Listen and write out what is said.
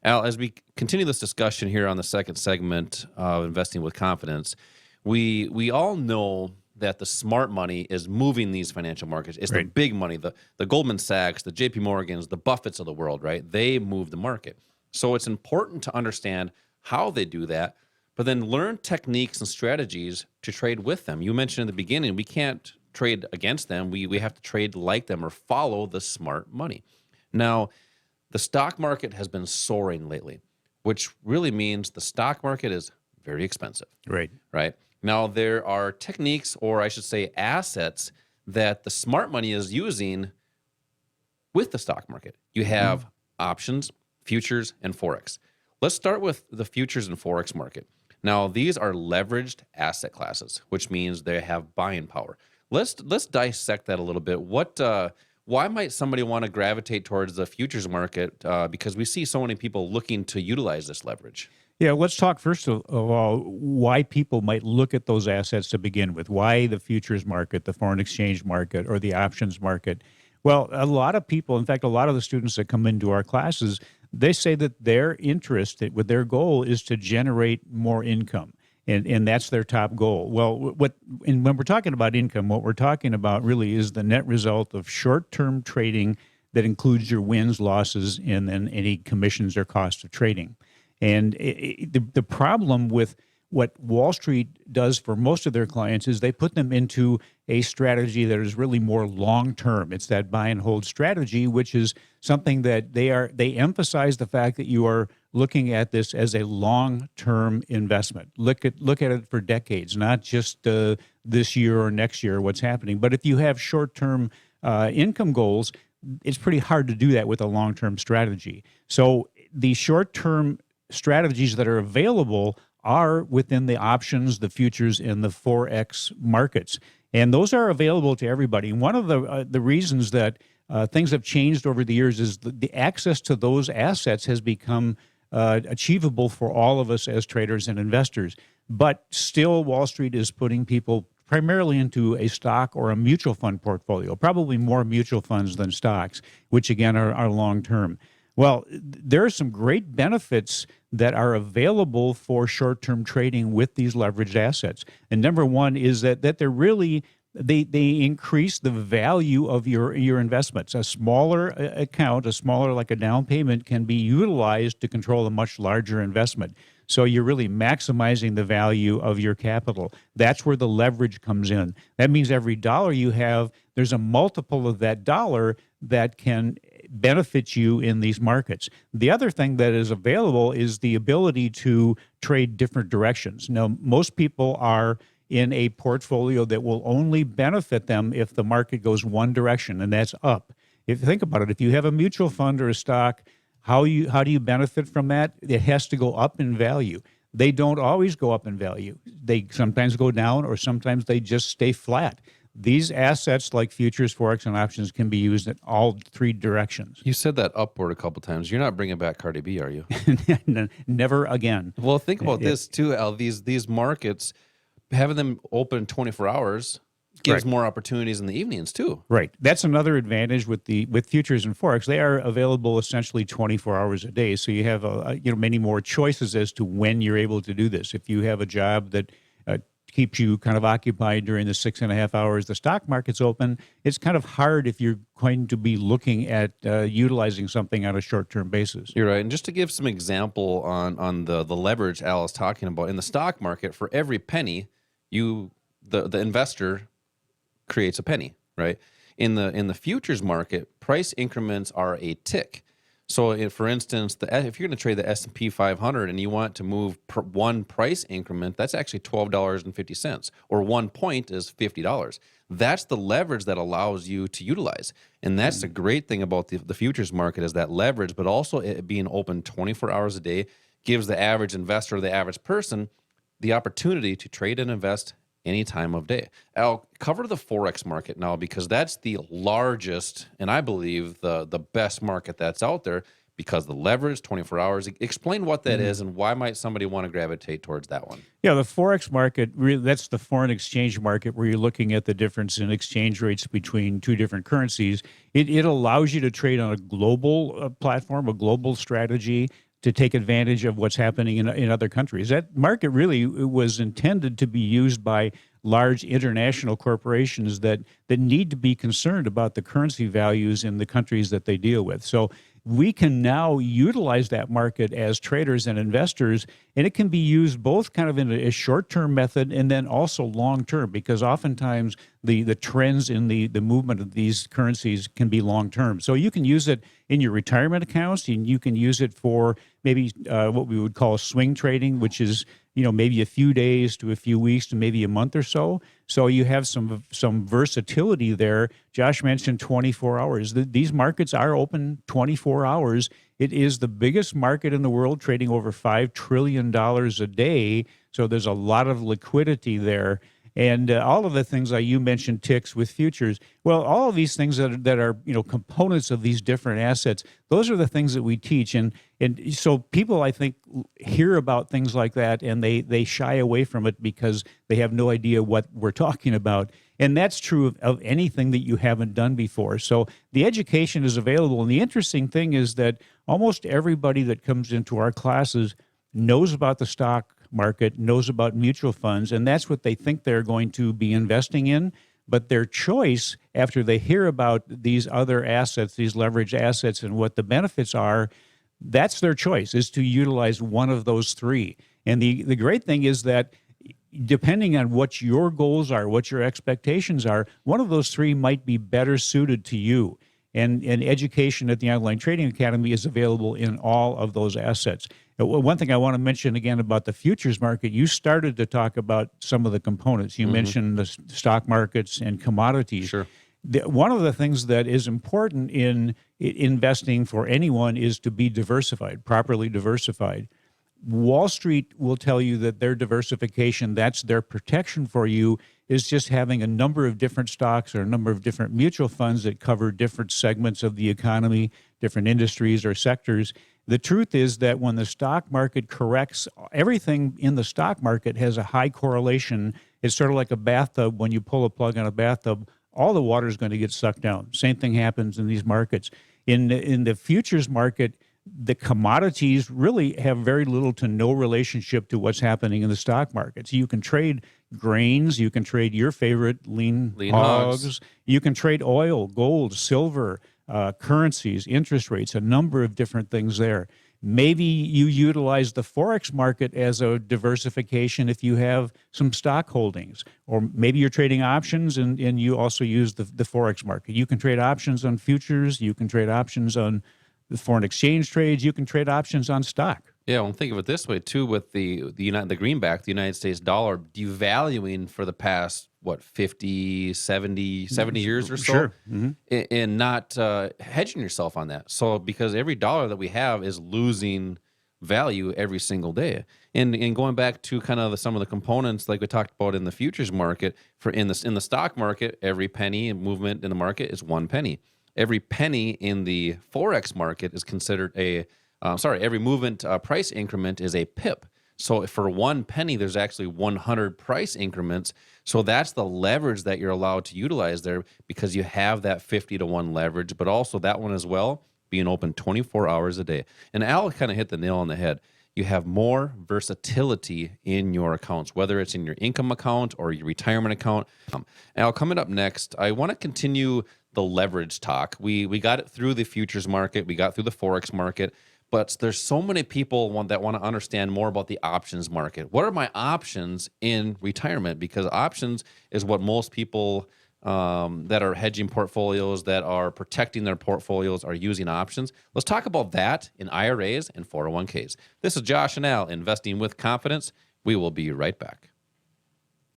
Al, as we continue this discussion here on the second segment of Investing with Confidence, we all know that the smart money is moving these financial markets. It's the Right. big money, the Goldman Sachs, the JP Morgans, the Buffetts of the world, right? They move the market. So it's important to understand how they do that, but then learn techniques and strategies to trade with them. You mentioned in the beginning, we can't trade against them. We have to trade like them or follow the smart money. Now, the stock market has been soaring lately, which really means the stock market is very expensive, Right. right? Now, there are techniques, or I should say assets, that the smart money is using with the stock market. You have options, futures, and Forex. Let's start with the futures and Forex market. Now, these are leveraged asset classes, which means they have buying power. Let's dissect that a little bit. Why might somebody want to gravitate towards the futures market? Because we see so many people looking to utilize this leverage. Yeah, let's talk first of all why people might look at those assets to begin with. Why the futures market, the foreign exchange market, or the options market? Well, a lot of people, in fact, a lot of the students that come into our classes, they say that their interest, with their goal, is to generate more income. And that's their top goal. Well, when we're talking about income, what we're talking about really is the net result of short-term trading that includes your wins, losses, and then any commissions or cost of trading. And the problem with what Wall Street does for most of their clients is they put them into a strategy that is really more long-term. It's that buy and hold strategy, which is something that they emphasize the fact that you are looking at this as a long-term investment. Look at it for decades, not just this year or next year, what's happening. But if you have short-term income goals, it's pretty hard to do that with a long-term strategy. So the short-term strategies that are available are within the options, the futures, and the Forex markets. And those are available to everybody. And one of the reasons that things have changed over the years is the access to those assets has become achievable for all of us as traders and investors. But still, Wall Street is putting people primarily into a stock or a mutual fund portfolio, probably more mutual funds than stocks, which again are long-term. Well, there are some great benefits that are available for short-term trading with these leveraged assets. And number one is that they're really they increase the value of your investments. A smaller account, a smaller like a down payment, can be utilized to control a much larger investment. So you're really maximizing the value of your capital. That's where the leverage comes in. That means every dollar you have, there's a multiple of that dollar that can benefit you in these markets. The other thing that is available is the ability to trade different directions. Now, most people are in a portfolio that will only benefit them if the market goes one direction, and that's up. If you think about it, if you have a mutual fund or a stock, how do you benefit from that? It has to go up in value. They don't always go up in value. They sometimes go down, or sometimes they just stay flat. These assets like futures, Forex, and options can be used in all three directions. You said that upward a couple times. You're not bringing back Cardi B, are you? Never again. Well, think about this too, Al. These markets, having them open 24 hours gives more opportunities in the evenings too. Right. That's another advantage with futures and Forex. They are available essentially 24 hours a day. So you have many more choices as to when you're able to do this. If you have a job that keeps you kind of occupied during the 6.5 hours the stock market's open, it's kind of hard if you're going to be looking at utilizing something on a short-term basis. You're right. And just to give some example on the leverage Al is talking about, in the stock market, for every penny, the investor creates a penny, right? In the futures market, price increments are a tick. So, for instance, if you're going to trade the S&P 500 and you want to move one price increment, that's actually $12.50, or 1 point is $50. That's the leverage that allows you to utilize. And that's the great thing about the futures market, is that leverage, but also it being open 24 hours a day gives the average investor, the average person, the opportunity to trade and invest any time of day. I'll cover the Forex market now, because that's the largest and I believe the best market that's out there, because the leverage, 24 hours. Explain what that is and why might somebody want to gravitate towards that one. Yeah, the Forex market, that's the foreign exchange market, where you're looking at the difference in exchange rates between two different currencies. It allows you to trade on a global platform, a global strategy, to take advantage of what's happening in other countries. That market really was intended to be used by large international corporations that need to be concerned about the currency values in the countries that they deal with. So we can now utilize that market as traders and investors, and it can be used both kind of in a short-term method and then also long-term, because oftentimes the trends in the movement of these currencies can be long-term. So you can use it in your retirement accounts, and you can use it for maybe what we would call swing trading, which is maybe a few days to a few weeks to maybe a month or so. So you have some versatility there. Josh mentioned 24 hours. These markets are open 24 hours. It is the biggest market in the world, trading over $5 trillion a day. So there's a lot of liquidity there. And all of the things you mentioned, ticks with futures. Well, all of these things that are components of these different assets, those are the things that we teach. And so people, I think, hear about things like that and they shy away from it because they have no idea what we're talking about. And that's true of anything that you haven't done before. So the education is available. And the interesting thing is that almost everybody that comes into our classes knows about the stock market, knows about mutual funds, and that's what they think they're going to be investing in. But their choice, after they hear about these other assets, these leveraged assets, and what the benefits are, that's their choice, is to utilize one of those three. And the great thing is that depending on what your goals are, what your expectations are, one of those three might be better suited to you. And education at the Online Trading Academy is available in all of those assets. One thing I want to mention again about the futures market, you started to talk about some of the components. You mentioned the stock markets and commodities. Sure. One of the things that is important in investing for anyone is to be diversified, properly diversified. Wall Street will tell you that their diversification, that's their protection for you, is just having a number of different stocks or a number of different mutual funds that cover different segments of the economy, different industries or sectors. The truth is that when the stock market corrects, everything in the stock market has a high correlation. It's sort of like a bathtub. When you pull a plug on a bathtub, all the water is going to get sucked down. Same thing happens in these markets. In the futures market, the commodities really have very little to no relationship to what's happening in the stock markets. You can trade grains, you can trade your favorite lean hogs, you can trade oil, gold, silver, currencies, interest rates, a number of different things there. Maybe you utilize the Forex market as a diversification if you have some stock holdings, or maybe you're trading options and you also use the Forex market. You can trade options on futures, you can trade options on the foreign exchange trades, you can trade options on stock. Yeah, well, think of it this way too, with the greenback, the United States dollar devaluing for the past 50, 70 years or so. Sure. Mm-hmm. And not hedging yourself on that. So because every dollar that we have is losing value every single day. And going back to kind of some of the components like we talked about in the futures market, in the stock market, every penny in movement in the market is 1 penny. Every penny in the Forex market is considered every movement price increment is a pip. So for 1 penny, there's actually 100 price increments. So that's the leverage that you're allowed to utilize there, because you have that 50-to-1 leverage, but also that one as well being open 24 hours a day. And Al kind of hit the nail on the head. You have more versatility in your accounts, whether it's in your income account or your retirement account. Al, coming up next, I want to continue the leverage talk. We got it through the futures market. We got through the Forex market. But there's so many people that want to understand more about the options market. What are my options in retirement? Because options is what most people that are hedging portfolios, that are protecting their portfolios, are using options. Let's talk about that in IRAs and 401ks. This is Josh and Al, Investing with Confidence. We will be right back.